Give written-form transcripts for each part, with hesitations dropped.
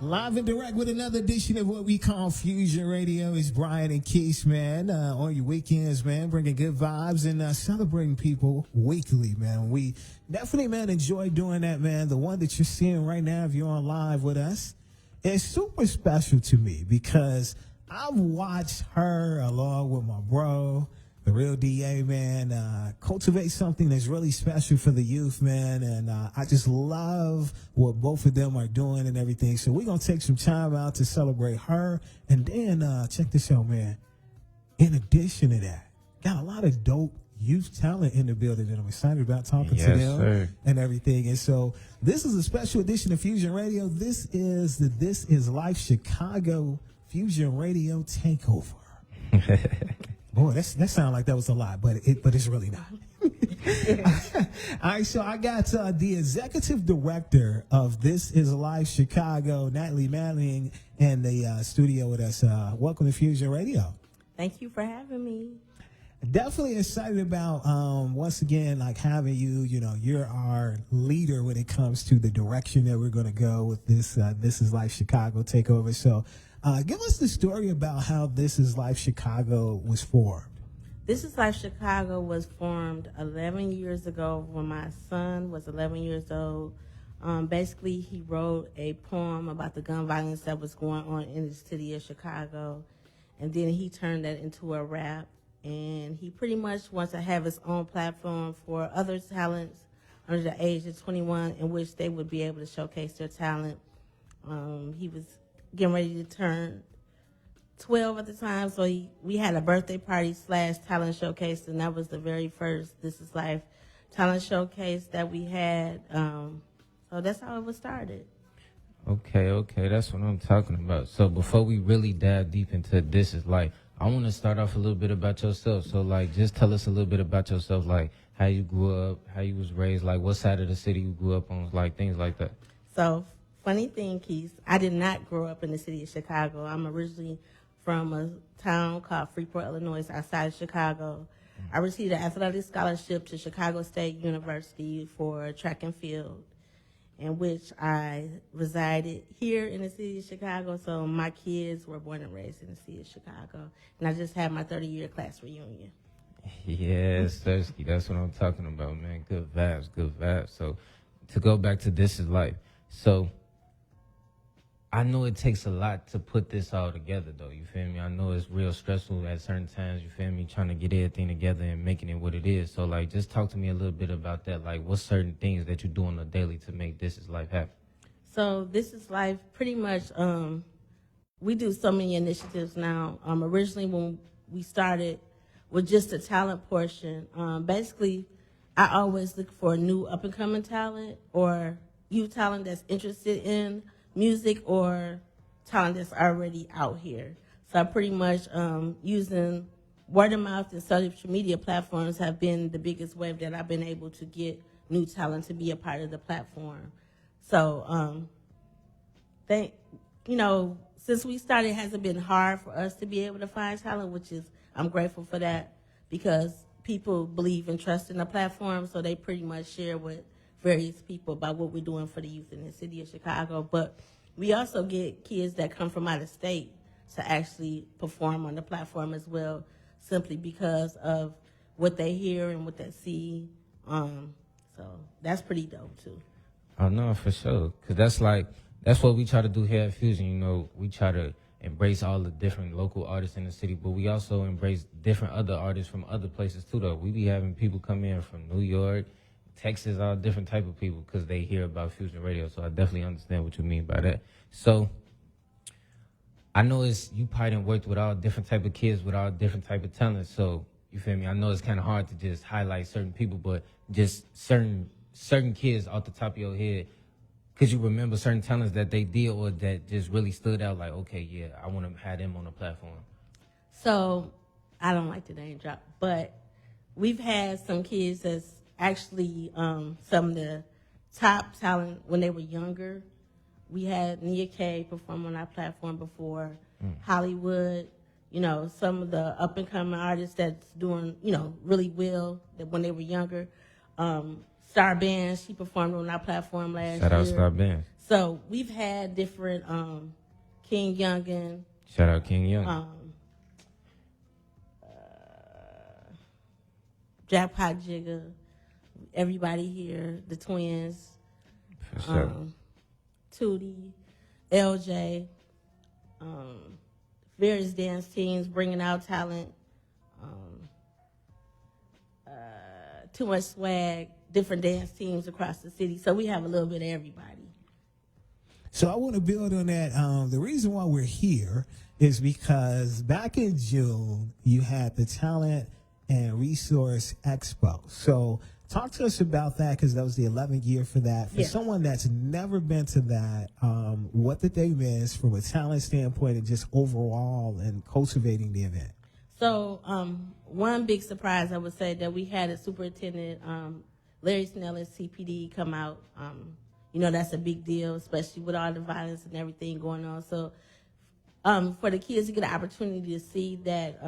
Live and direct with another edition of what we call Fusion Radio. It's Brian and Keith, man. On your weekends, man, bringing good vibes and celebrating people weekly, man. We definitely, man, enjoy doing that, man. The one that you're seeing right now, if you're on live with us, is super special to me because I've watched her along with my bro, the real DA, man, cultivate something that's really special for the youth, man. And I just love what both of them are doing and everything. So we're going to take some time out to celebrate her. And then check this out, man. In addition to that, got a lot of dope youth talent in the building that I'm excited about talking to them and everything. And so this is a special edition of Fusion Radio. This is the This Is Life Chicago Fusion Radio Takeover. Boy, that sounds like that was a lot, but it's really not. All right, so I got the executive director of This Is Life Chicago, Natalie Manning, in the studio with us. Welcome to Fusion Radio. Thank you for having me. Definitely excited about, once again, like having you, you know, you're our leader when it comes to the direction that we're going to go with this This Is Life Chicago takeover. So give us the story about how This Is Life Chicago was formed. This Is Life Chicago was formed 11 years ago when my son was 11 years old. Basically, he wrote a poem about the gun violence that was going on in the city of Chicago, and then he turned that into a rap. And he pretty much wants to have his own platform for other talents under the age of 21 in which they would be able to showcase their talent. He was getting ready to turn 12 at the time, so we had a birthday party / talent showcase, and that was the very first This Is Life talent showcase that we had. So that's how it was started. Okay, that's what I'm talking about. So before we really dive deep into This Is Life, I want to start off a little bit about yourself. So, like, just tell us a little bit about yourself, like how you grew up, how you was raised, like what side of the city you grew up on, like things like that. So, funny thing, Keith, I did not grow up in the city of Chicago. I'm originally from a town called Freeport, Illinois, outside of Chicago. I received an athletic scholarship to Chicago State University for track and field, in which I resided here in the city of Chicago. So my kids were born and raised in the city of Chicago. And I just had my 30-year class reunion. Yes, Thirsty, that's what I'm talking about, man. Good vibes. So to go back to This Is Life. So I know it takes a lot to put this all together, though, you feel me? I know it's real stressful at certain times, you feel me, trying to get everything together and making it what it is. So, like, just talk to me a little bit about that. Like, what's certain things that you do on a daily to make This Is Life happen? So This Is Life, pretty much, we do so many initiatives now. Originally, when we started with just the talent portion, basically, I always look for new up-and-coming talent or youth talent that's interested in music or talent that's already out here. So I pretty much using word of mouth and social media platforms have been the biggest wave that I've been able to get new talent to be a part of the platform. So since we started, it hasn't been hard for us to be able to find talent, which is, I'm grateful for that because people believe and trust in the platform, so they pretty much share with various people about what we're doing for the youth in the city of Chicago. But we also get kids that come from out of state to actually perform on the platform as well, simply because of what they hear and what they see. So that's pretty dope too. Oh no, for sure. Cause that's what we try to do here at Fusion. You know, we try to embrace all the different local artists in the city, but we also embrace different other artists from other places too, though. We be having people come in from New York, Texas, all different type of people because they hear about Fusion Radio. So I definitely understand what you mean by that. So I know you probably done worked with all different type of kids with all different type of talents. So you feel me? I know it's kind of hard to just highlight certain people, but just certain kids off the top of your head. Could you remember certain talents that they did or that just really stood out? Like, okay, yeah, I want to have them on the platform. So I don't like to name drop, but we've had some kids that's actually some of the top talent when they were younger. We had Nia K perform on our platform before, Hollywood, some of the up-and-coming artists that's doing, really well that when they were younger. Star Bands, she performed on our platform last year. Shout out Star Bands. So we've had different King Youngin, Shout out King Young. Jackpot Jigger, everybody here, the twins, For sure. Tootie, LJ, various dance teams bringing out talent, Too Much Swag, different dance teams across the city. So we have a little bit of everybody. So I want to build on that. The reason why we're here is because back in June, you had the Talent and Resource Expo. So talk to us about that, because that was the 11th year for that. For Yes. someone that's never been to that, what did they miss from a talent standpoint and just overall and cultivating the event? So one big surprise, I would say, that we had a superintendent, Larry Snell at CPD, come out. You know, that's a big deal, especially with all the violence and everything going on. So for the kids to get an opportunity to see that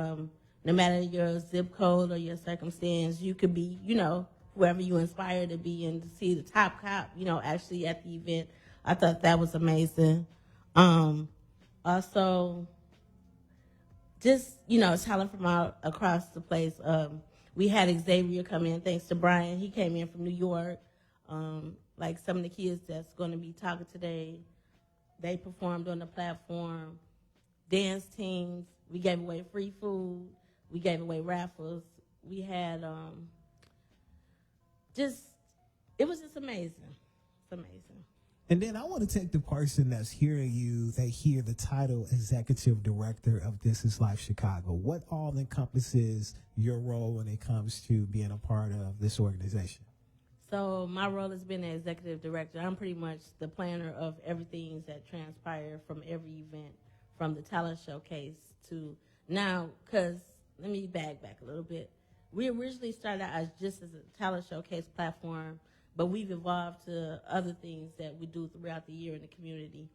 no matter your zip code or your circumstance, you could be, you know, whoever you inspire to be, and to see the top cop, you know, actually at the event. I thought that was amazing. Also, just, you know, talent from all across the place. We had Xavier come in, thanks to Brian. He came in from New York. Like some of the kids that's going to be talking today, they performed on the platform. Dance teams, we gave away free food. We gave away raffles. We had it was just amazing. It's amazing. And then I want to take the person that's hearing you, they hear the title Executive Director of This Is Life Chicago. What all encompasses your role when it comes to being a part of this organization? So my role has been an executive director. I'm pretty much the planner of everything that transpire from every event, from the talent showcase to now, because let me back a little bit. We originally started out as just as a talent showcase platform, but we've evolved to other things that we do throughout the year in the community.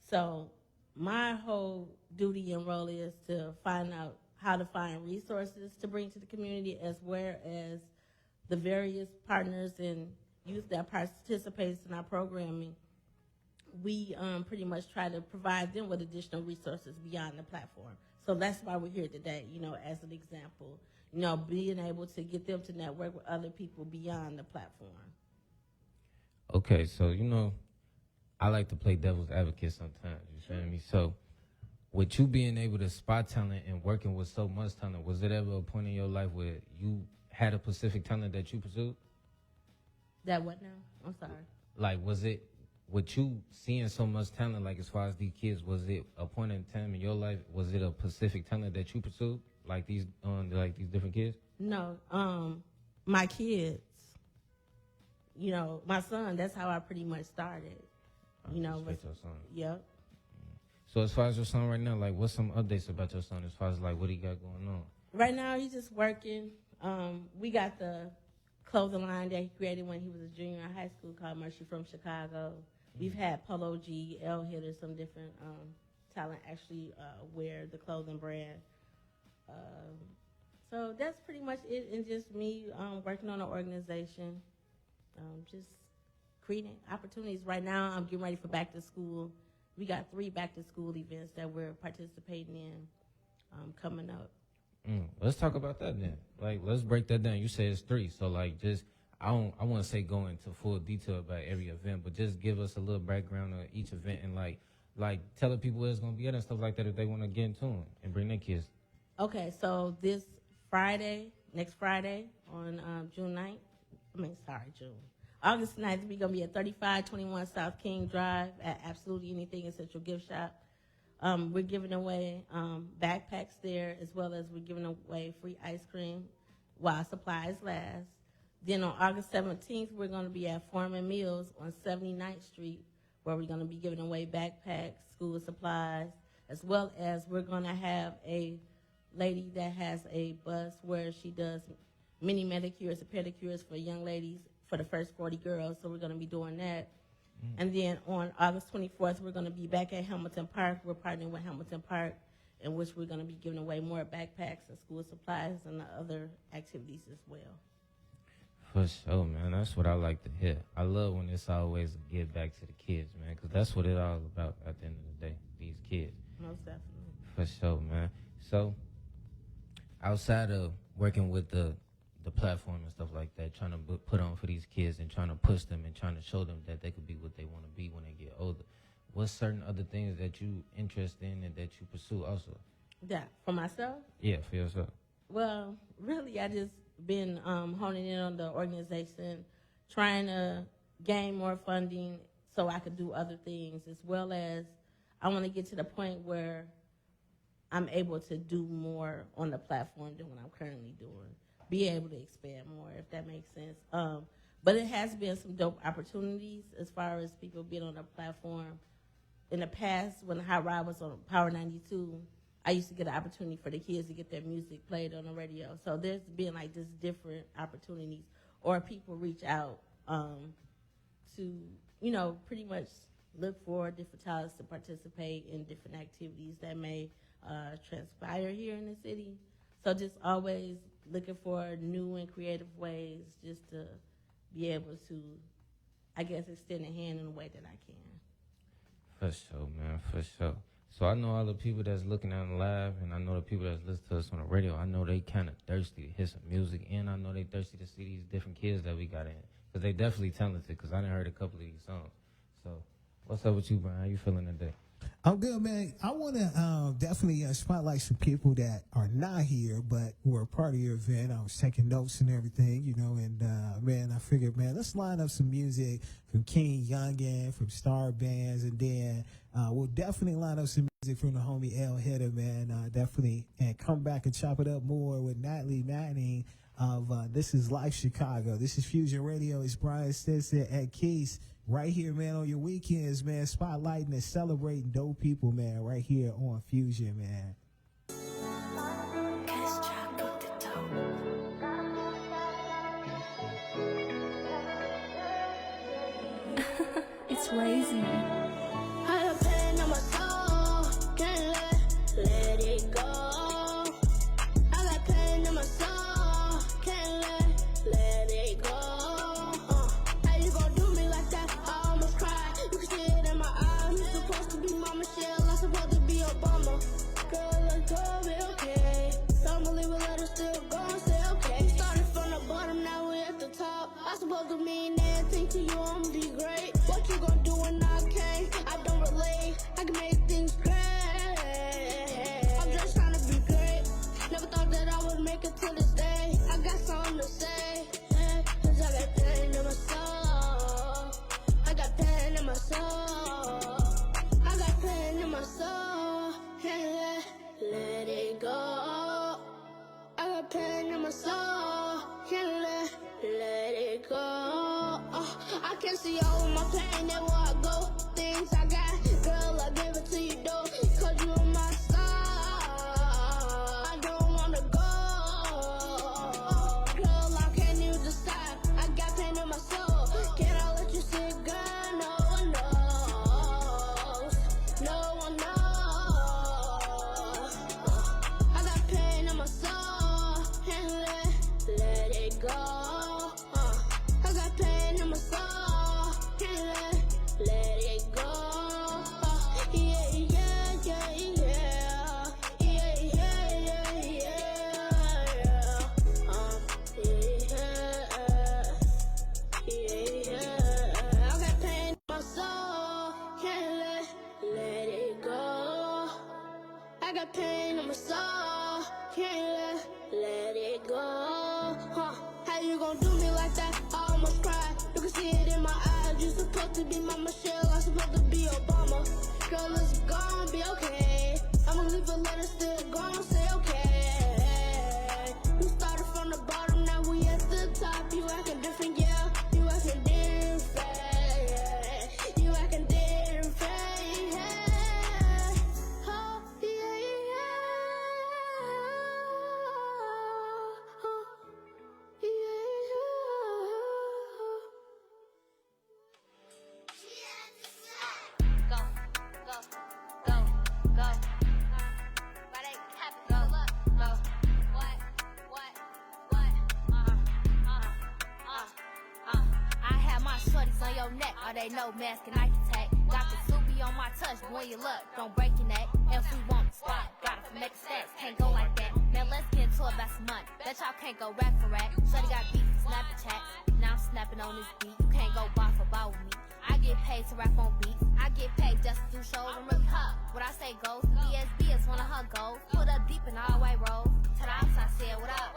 So my whole duty and role is to find out how to find resources to bring to the community, as well as the various partners and youth that participates in our programming. We pretty much try to provide them with additional resources beyond the platform. So that's why we're here today, you know, as an example, you know, being able to get them to network with other people beyond the platform. Okay, so, you know, I like to play devil's advocate sometimes, you feel me? So with you being able to spot talent and working with so much talent, was it ever a point in your life where you had a specific talent that you pursued? That what now? I'm sorry. Like, was it, with you seeing so much talent, like as far as these kids, was it a point in time in your life, was it a specific talent that you pursued? Like these different kids? No, my kids, you know, my son, that's how I pretty much started. You know, Respect your son. Yep. So as far as your son right now, like, what's some updates about your son as far as like what he got going on? Right now, he's just working. We got the clothing line that he created when he was a junior in high school called Mercy from Chicago. We've had Polo G, L Hitter, some different talent actually wear the clothing brand. So that's pretty much it, and just me working on an organization, just creating opportunities. Right now, I'm getting ready for back to school. We got 3 back to school events that we're participating in coming up. Let's talk about that then. Like, let's break that down. You said it's 3, so like, just I want to say go into full detail about every event, but just give us a little background of each event and like telling people where it's gonna be at and stuff like that if they want to get into them and bring their kids. Okay, so this Friday, next Friday on June. August 9th, we're going to be at 3521 South King Drive at Absolutely Anything Essential Gift Shop. We're giving away backpacks there, as well as we're giving away free ice cream while supplies last. Then on August 17th, we're going to be at Foreman Mills on 79th Street, where we're going to be giving away backpacks, school supplies, as well as we're going to have a lady that has a bus where she does mini manicures and pedicures for young ladies for the first 40 girls. So we're going to be doing that. And then on August 24th, we're going to be back at Hamilton Park. We're partnering with Hamilton Park, in which we're going to be giving away more backpacks and school supplies and other activities as well. For sure, man. That's what I like to hear. I love when it's always a give back to the kids, man, because that's what it's all about at the end of the day, these kids. Most definitely. For sure, man. So, outside of working with the platform and stuff like that, trying to put on for these kids and trying to push them and trying to show them that they could be what they want to be when they get older, what's certain other things that you interested in and that you pursue also? Yeah, for myself? Yeah, for yourself. Well, really, I just been honing in on the organization, trying to gain more funding so I could do other things, as well as I want to get to the point where I'm able to do more on the platform than what I'm currently doing. Be able to expand more, if that makes sense. But it has been some dope opportunities as far as people being on the platform. In the past, when Hot Rod was on Power 92, I used to get an opportunity for the kids to get their music played on the radio. So there's been like just different opportunities, or people reach out to, you know, pretty much look for different talents to participate in different activities that may transpire here in the city. So just always looking for new and creative ways just to be able to, I guess, extend a hand in a way that I can. For sure, man, for sure. So I know all the people that's looking on live, and I know the people that's listening to us on the radio, I know they kind of thirsty to hear some music, and I know they thirsty to see these different kids that we got in, because they definitely talented, because I done heard a couple of these songs. So what's up with you, Brian? How you feeling today? I'm good, man. I want to definitely spotlight some people that are not here, but were a part of your event. I was taking notes and everything, you know, and, man, I figured, man, let's line up some music from King Youngin, from Star Bands, and then we'll definitely line up some music from the homie L Hitter, man, definitely, and come back and chop it up more with Natalie Manning of This Is Life Chicago. This is Fusion Radio. It's Brian Stinson at Keys. Right here, man, on your weekends, man, spotlighting and celebrating dope people, man, right here on Fusion, man. It's crazy. I have pain in my soul, can't let it go. I got pain in my soul, can't let it go. How you gon' do me like that? I almost cried. You can see it in my eyes. I'm supposed to be Mama Michelle, I'm supposed to be Obama. Girl, it's gonna be okay. Don't believe it, let it still go and say okay. We started from the bottom, now we at the top. I supposed to mean anything to you, I'ma be great. What you gon' do when I can't? I don't relate. I can make things great. I'm just trying to be great. Never thought that I would make it to this day. I got something to say. Cause I got pain in my soul. I got pain in my soul. I got pain in my soul. Can't let it go. I got pain in my soul. Can't let it go. I can see all of my pain everywhere I go. Things I got, girl, I give it to you though. Cause you on my side. I don't wanna go. Girl, I can't even decide. I got pain in my soul. Can I let you see, girl? No one knows. No one knows. I got pain in my soul. Can't let it go. I got pain in my soul. Can't let it go. shorties on your neck, or they know mask and Nike tag. Got the soupy on my touch, boy, you look, don't break your neck. Else we won't stop, gotta make stats, can't go like that. Now let's get into it about some money, bet y'all can't go rack for rack. Shorty got beef, snapping chats, now I'm snapping on this beat. You can't go bar for bar with me. I get paid to rap on beats, I get paid just to do shows, I'm really hot. What I say goes, the BSB is one of her goals. Put up deep in all white rolls, to the outside said, what up?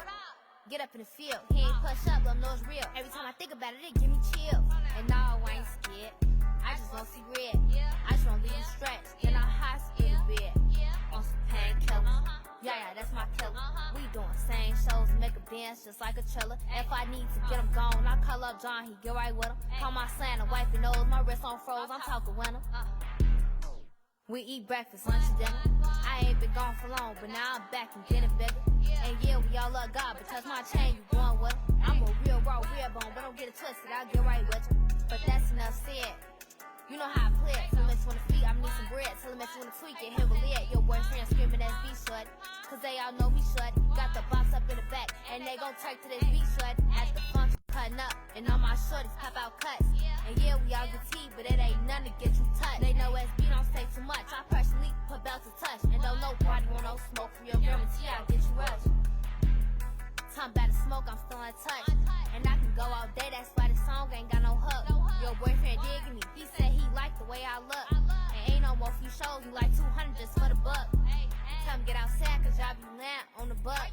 Get up in the field, he ain't push up, but know it's real. Every time I think about it, it give me chills. And no, I ain't scared, I just wanna see red. I just wanna leave you stretched, then I hospital bed. On some painkillers, yeah, that's my killer. We doing same shows, make a dance just like a chiller. If I need to get him gone, I call up John, he get right with him. Call my Santa, wipe your nose, my wrist on froze, I'm talking winter. We eat breakfast, lunch, and dinner. I ain't been gone for long, but now I'm back and getting bigger. And yeah, we all love God, but touch my chain, you going with him. I'm a real raw, real bone, but don't get it twisted, I'll get right with you. But that's enough said. You know how I play it. Tell him it's 20 feet, I'm need some bread. Tell him it's 20 tweak, get hit with lead. Your boyfriend screaming that's beat short, cause they all know me short. Got the box up in the back, and they gon' take to this beat short. At the function, cutting up, and all my shorties pop out cuts. And yeah, we all get tea, but it ain't nothing to get you touched. They know SB don't say too much. I personally put belt to touch, and don't nobody want no smoke from your guarantee. I'll get you rushed. Time about to smoke, I'm still in touch. And I can go all day, that's why this song ain't got no hook. Your boyfriend digging me, he said he liked the way I look. And ain't no more few shows, you like 200 just for the buck. Tell him get outside, cause y'all be lamp on the buck.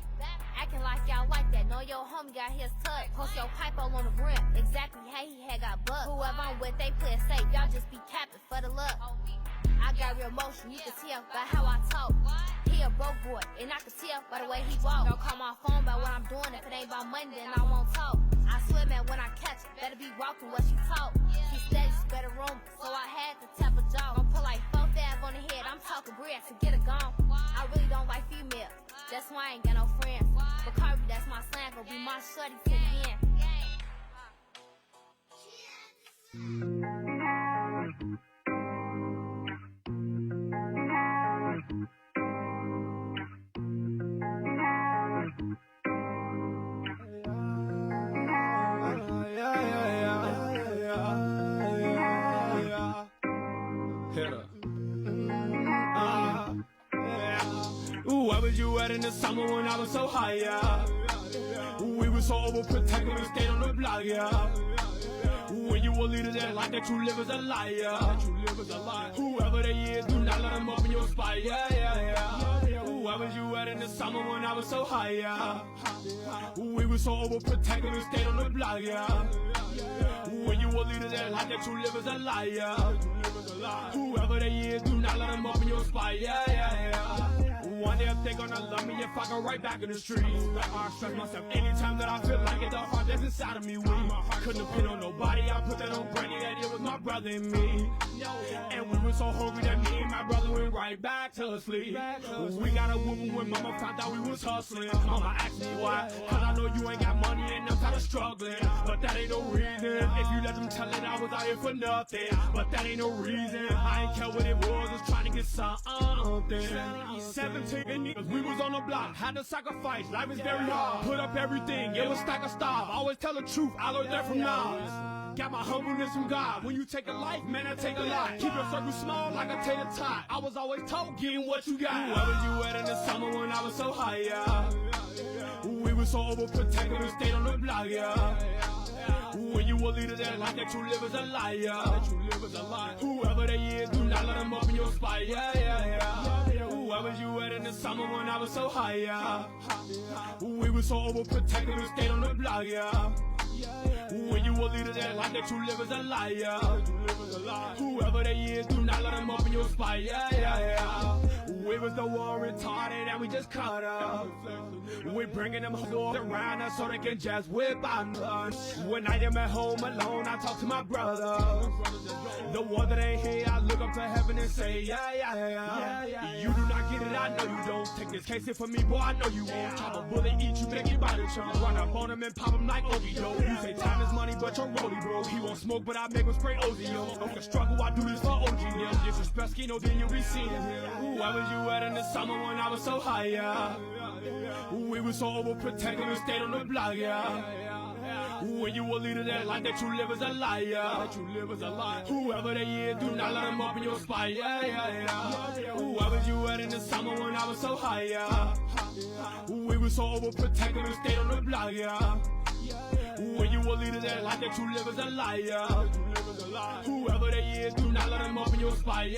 Acting like y'all like that, know your homie got his tuck. Post your pipe all on the brim, exactly how he had got bucked. Whoever I'm with, they play it safe, y'all just be captive for the luck. I got real motion, you can tell by how I talk. He a broke boy, and I can tell by the way he walk. Don't call my phone about what I'm doing, if it ain't about money, then I won't talk. I swear, man, when I catch it, better be walking what she talk. She steady, she better room, so I had to tap a jaw. Gon' put like 4 fab on the head, I'm talking bread to get it gone. I really don't like females, that's why I ain't got no friends. But Carby, that's my slang, gon' be my shorty to the end. Where was you at in the summer when I was so high, yeah? We were so overprotected, we stayed on the block, yeah. When you a leader that like that you live as a liar. Whoever they is, do not let them open your spot, yeah, yeah, yeah. Where was you at in the summer when I was so high, yeah? We were so overprotected, we stayed on the block, yeah. When you a leader that like that you live as a liar. Whoever they is, do not let them open your spot, yeah, yeah, yeah. Wonder if they gonna love me if I go right back in the streets. I stress myself anytime that I feel like it, the heart that's inside of me weak. Couldn't depend on nobody, I put that on Brandy, that it was my brother and me. And we were so hungry that me and my brother went right back to sleep. We got a woman when mama found out we was hustling. Mama asked me why, cause I know you ain't got money and I'm kinda struggling. But that ain't no reason, if you let them tell it I was out here for nothing. But that ain't no reason, I ain't care what it was, just trying to get something. 17 niggas, we was on the block, had to sacrifice, life is very hard. Put up everything, it was stack of stuff. Always tell the truth, I learned that from now. Got my humbleness from God. When you take a life, man, I take a lot. Keep your circle small like a tater tot. I was always told, getting what you got. Where was you at in the summer when I was so high, yeah? We were so overprotected, we stayed on the block, yeah. When you a leader that like that you live as a liar. Whoever they is, do not let them open your spot, yeah, yeah, yeah. Where was you at in the summer when I was so high, yeah? We were so overprotected, we stayed on the block, yeah. When you a leader that like that you live as a liar. Whoever they is, do not let them open your spot, yeah, yeah, yeah. We was the war retarded and we just caught up. We bringing them hoes around us so they can just whip on us. When I am at home alone, I talk to my brother. The one that ain't here, I look up to heaven and say, yeah, yeah, yeah. You do not get it, I know you don't. Take this case here for me, boy, I know you won't. Chop a bullet, eat you, make you bite the chunk. Run up on him and pop him like Ogie, you say time is money, but your rollie, bro. He won't smoke, but I make him spray Ozio. Don't struggle, I do this for OG, yeah. Disrespect, Skino, then you'll be seeing him. Where was you at in the summer when I was so high, yeah? We were so overprotected, we stayed on the block, yeah. When you a leader, that life that you live is a liar. Whoever they is, do not let them open your spine. Whoever you at in the summer when I was so high, yeah. We were so overprotected and stayed on the block, yeah. When you a leader, that life that you live is a liar. Whoever they is, do not let them open your spine,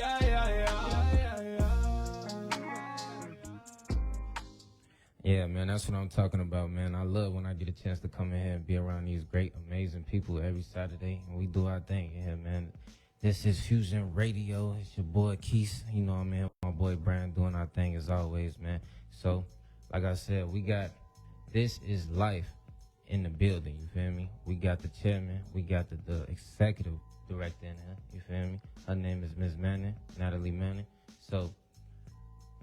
Yeah, man, that's what I'm talking about, man. I love when I get a chance to come in here and be around these great, amazing people every Saturday, and we do our thing in here, man. This is Fusion Radio. It's your boy Keith. You know I'm here with my boy Brian doing our thing as always, man. So, like I said, we got This Is Life in the building, you feel me? We got the chairman, we got the executive director in here, you feel me? Her name is Ms. Manning, Natalie Manning. So,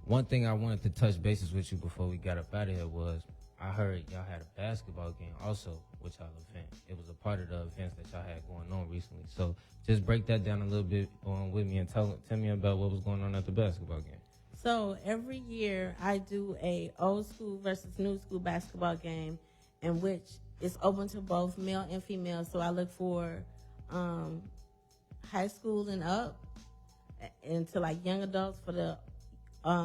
one thing I wanted to touch bases with you before we got up out of here was I heard y'all had a basketball game also with y'all event. It was a part of the events that y'all had going on recently. So just break that down a little bit with me and tell me about what was going on at the basketball game. So every year I do a old school versus new school basketball game in which it's open to both male and female. So I look for high school and up and to like young adults for the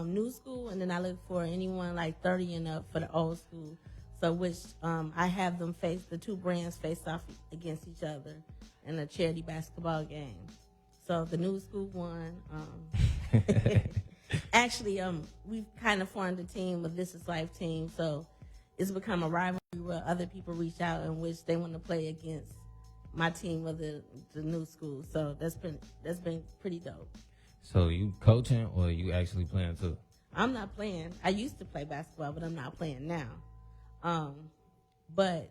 new school, and then I look for anyone like 30 and up for the old school. So which I have them the two brands face off against each other in a charity basketball game. So the new school won. Actually, we've kind of formed a team, a This Is Life team. So it's become a rivalry where other people reach out in which they want to play against my team of the new school. So that's been pretty dope. So you coaching or you actually playing too? I'm not playing. I used to play basketball, but I'm not playing now. But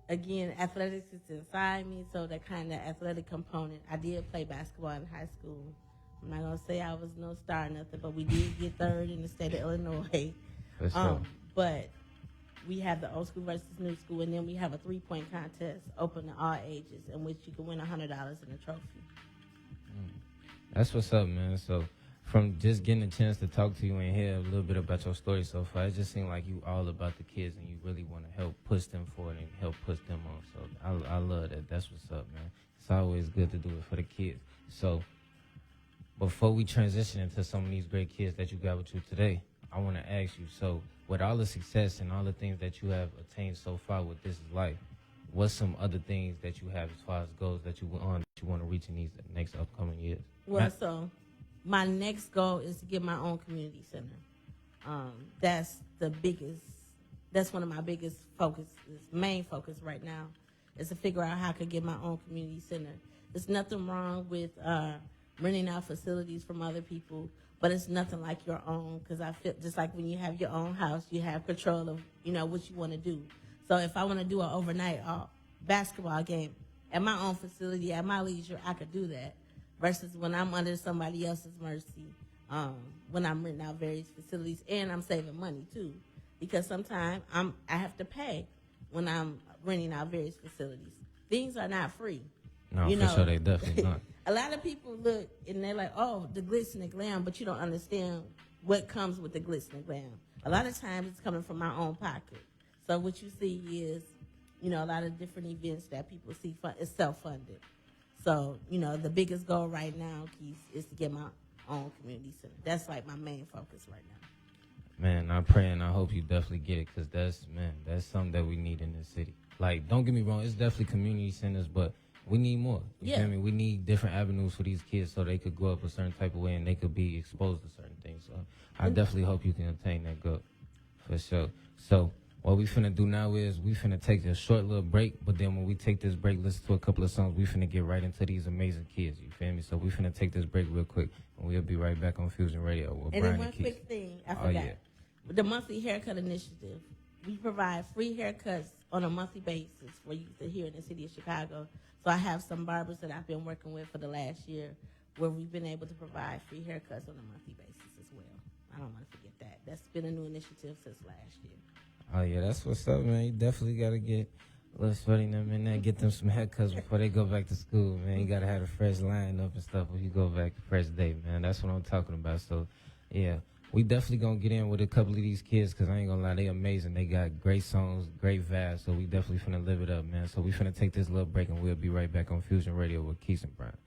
again, athletics is inside me, so that kind of athletic component. I did play basketball in high school. I'm not gonna say I was no star or nothing, but we did get third in the state of Illinois. For sure. But we have the old school versus new school, and then we have a 3-point contest open to all ages, in which you can win $100 in a trophy. That's what's up, man. So from just getting a chance to talk to you and hear a little bit about your story so far, it just seemed like you all about the kids and you really want to help push them forward and help push them on. So I love that. That's what's up, man. It's always good to do it for the kids. So before we transition into some of these great kids that you got with you today, I want to ask you, so with all the success and all the things that you have attained so far with This Is Life, what's some other things that you have as far as goals that you want to reach in these next upcoming years? Well, so my next goal is to get my own community center. That's one of my biggest main focus right now, is to figure out how I could get my own community center. There's nothing wrong with renting out facilities from other people, but it's nothing like your own, because I feel just like when you have your own house, you have control of, what you want to do. So if I want to do an overnight basketball game at my own facility, at my leisure, I could do that. Versus when I'm under somebody else's mercy, when I'm renting out various facilities, and I'm saving money too, because sometimes I have to pay when I'm renting out various facilities. Things are not free. No, for sure they definitely not. A lot of people look and they're like, oh, the glitz and the glam, but you don't understand what comes with the glitz and the glam. A lot of times it's coming from my own pocket. So what you see is, a lot of different events that people see is self-funded. So, the biggest goal right now, Keith, is to get my own community center. That's like my main focus right now. Man, I pray and I hope you definitely get it, because that's something that we need in this city. Like, don't get me wrong, it's definitely community centers, but we need more. You feel me? We need different avenues for these kids so they could grow up a certain type of way and they could be exposed to certain things. So I definitely hope you can attain that goal, for sure. So what we finna do now is we finna take a short little break, but then when we take this break, listen to a couple of songs, we finna get right into these amazing kids, you feel me? So we finna take this break real quick, and we'll be right back on Fusion Radio with And Brian then one and Keith. quick thing, I forgot. Yeah. The monthly haircut initiative. We provide free haircuts on a monthly basis for you here in the city of Chicago. So I have some barbers that I've been working with for the last year where we've been able to provide free haircuts on a monthly basis as well. I don't want to forget that. That's been a new initiative since last year. Oh, yeah, that's what's up, man. You definitely got to get little shorty and them in there, get them some haircuts before they go back to school, man. You got to have a fresh line up and stuff when you go back the first day, man. That's what I'm talking about. So, yeah, we definitely gonna get in with a couple of these kids because I ain't gonna lie, they amazing. They got great songs, great vibes, so we definitely finna live it up, man. So we finna take this little break and we'll be right back on Fusion Radio with Keith and Brian.